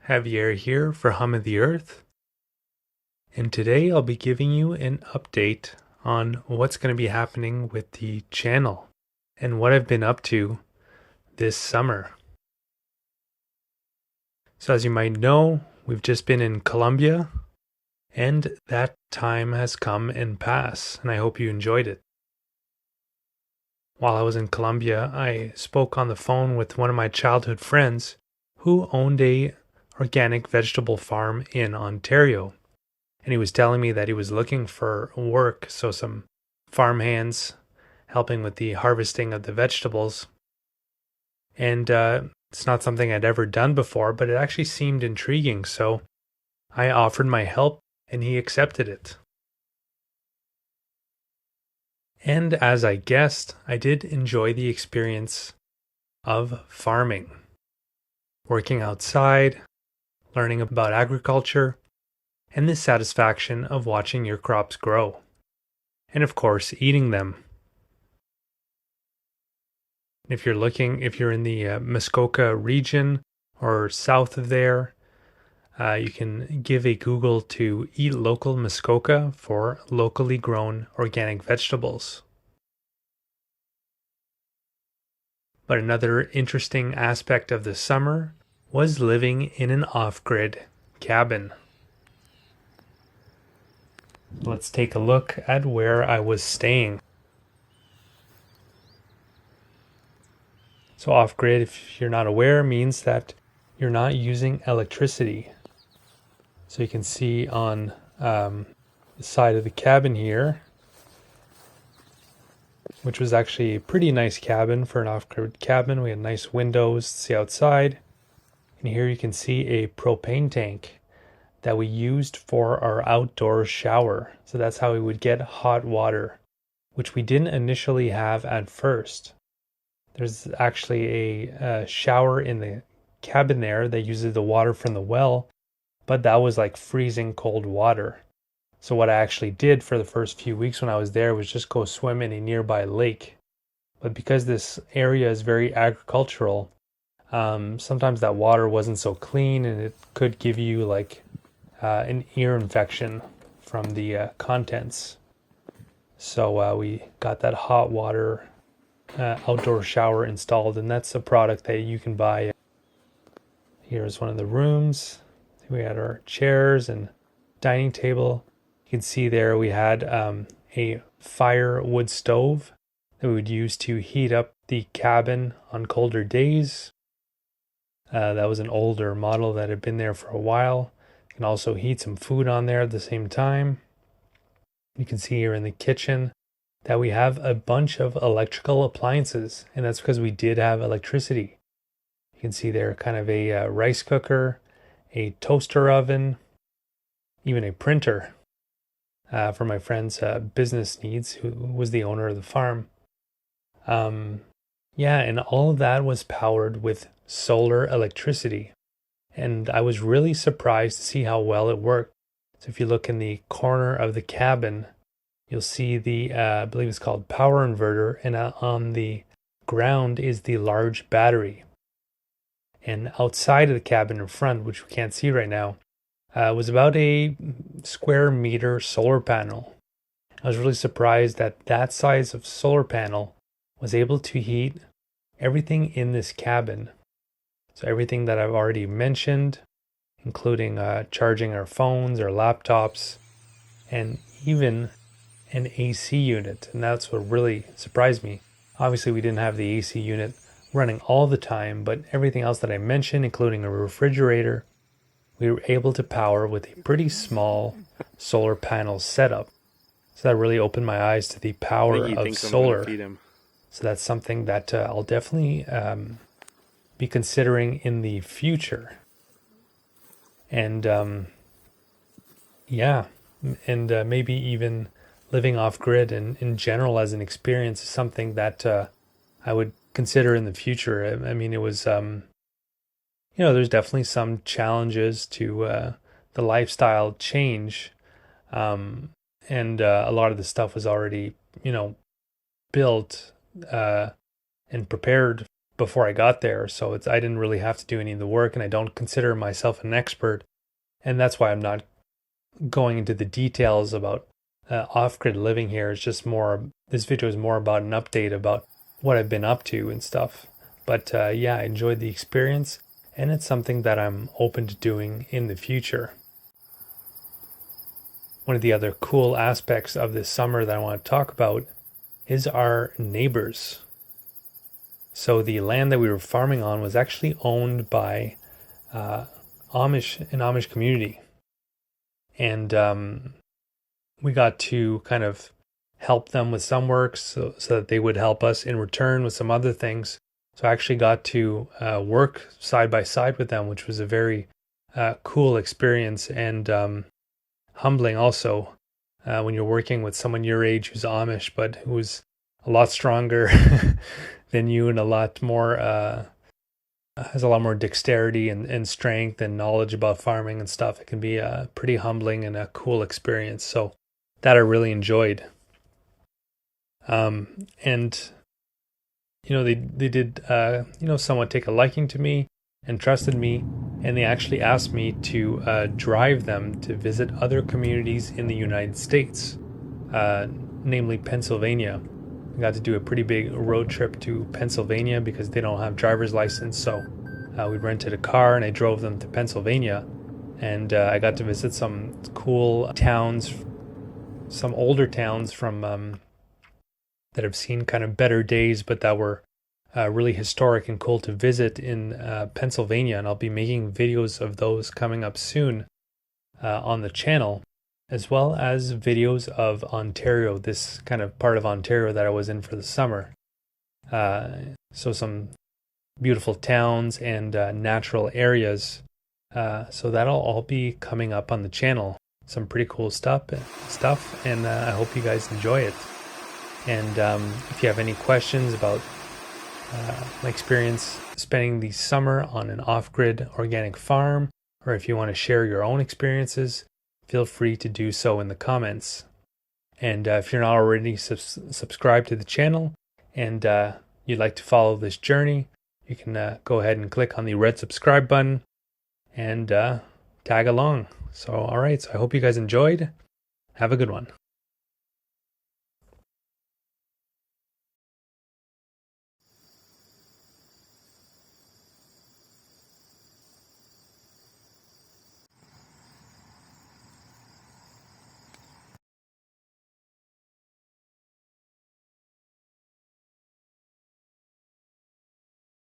Javier here for Hum of the Earth, and today I'll be giving you an update on what's going to be happening with the channel and what I've been up to this summer. So, as you might know, we've just been in Colombia, and that time has come and passed, and I hope you enjoyed it. While I was in Colombia, I spoke on the phone with one of my childhood friends who owned a organic vegetable farm in Ontario. And he was telling me that he was looking for work, so some farm hands helping with the harvesting of the vegetables. And it's not something I'd ever done before, but it actually seemed intriguing, so I offered my help and he accepted it. And as I guessed, I did enjoy the experience of farming, working outside, learning about agriculture, and the satisfaction of watching your crops grow. And of course, eating them. If you're in the Muskoka region or south of there, you can give a Google to Eat Local Muskoka for locally grown organic vegetables. But another interesting aspect of the summer was living in an off-grid cabin. Let's take a look at where I was staying. So off-grid, if you're not aware, means that you're not using electricity. So you can see on the side of the cabin here, which was actually a pretty nice cabin for an off-grid cabin. We had nice windows to see outside. And here you can see a propane tank that we used for our outdoor shower. So that's how we would get hot water, which we didn't initially have at first. There's actually a shower in the cabin there that uses the water from the well, but that was like freezing cold water. So what I actually did for the first few weeks when I was there was just go swim in a nearby lake. But because this area is very agricultural, sometimes that water wasn't so clean and it could give you like an ear infection from the contents. So we got that hot water outdoor shower installed, and that's a product that you can buy. Here's one of the rooms. We had our chairs and dining table. You can see there we had a firewood stove that we would use to heat up the cabin on colder days. That was an older model that had been there for a while. You can also heat some food on there at the same time. You can see here in the kitchen that we have a bunch of electrical appliances, and that's because we did have electricity. You can see there kind of a rice cooker, a toaster oven, even a printer for my friend's business needs, who was the owner of the farm. And all of that was powered with solar electricity. And I was really surprised to see how well it worked. So if you look in the corner of the cabin, you'll see the, I believe it's called power inverter, and on the ground is the large battery. And outside of the cabin in front, which we can't see right now, was about a square meter solar panel. I was really surprised that that size of solar panel was able to heat everything in this cabin. So everything that I've already mentioned, including charging our phones, our laptops, and even an AC unit. And that's what really surprised me. Obviously, we didn't have the AC unit running all the time, but everything else that I mentioned, including a refrigerator, we were able to power with a pretty small solar panel setup. So that really opened my eyes to the power of solar. So that's something that I'll definitely be considering in the future. And maybe even living off grid and in general as an experience is something that I would consider in the future. I mean, it was, there's definitely some challenges to the lifestyle change. And a lot of the stuff was already, built and prepared before I got there, so I didn't really have to do any of the work, and I don't consider myself an expert, and that's why I'm not going into the details about off-grid living here. It's just more, this video is more about an update about what I've been up to and stuff. But yeah, I enjoyed the experience, and it's something that I'm open to doing in the future. One of the other cool aspects of this summer that I want to talk about is our neighbors. So the land that we were farming on was actually owned by an Amish community, and we got to kind of help them with some work so that they would help us in return with some other things. So I actually got to work side by side with them, which was a very cool experience, and humbling also when you're working with someone your age who's Amish, but who's a lot stronger than you and a lot more has a lot more dexterity and strength and knowledge about farming and stuff. It can be pretty humbling and a cool experience. So that I really enjoyed. And they did somewhat take a liking to me and trusted me, and they actually asked me to drive them to visit other communities in the United States, namely Pennsylvania. We got to do a pretty big road trip to Pennsylvania because they don't have driver's license. So we rented a car and I drove them to Pennsylvania, and I got to visit some cool towns, some older towns from that have seen kind of better days, but that were really historic and cool to visit in Pennsylvania. And I'll be making videos of those coming up soon on the channel, as well as videos of Ontario, this kind of part of Ontario that I was in for the summer. So some beautiful towns and natural areas. So that'll all be coming up on the channel. Some pretty cool stuff, and I hope you guys enjoy it. And if you have any questions about my experience spending the summer on an off-grid organic farm, or if you want to share your own experiences, feel free to do so in the comments. And if you're not already subscribed to the channel and you'd like to follow this journey, you can go ahead and click on the red subscribe button and tag along. So, all right. So I hope you guys enjoyed. Have a good one.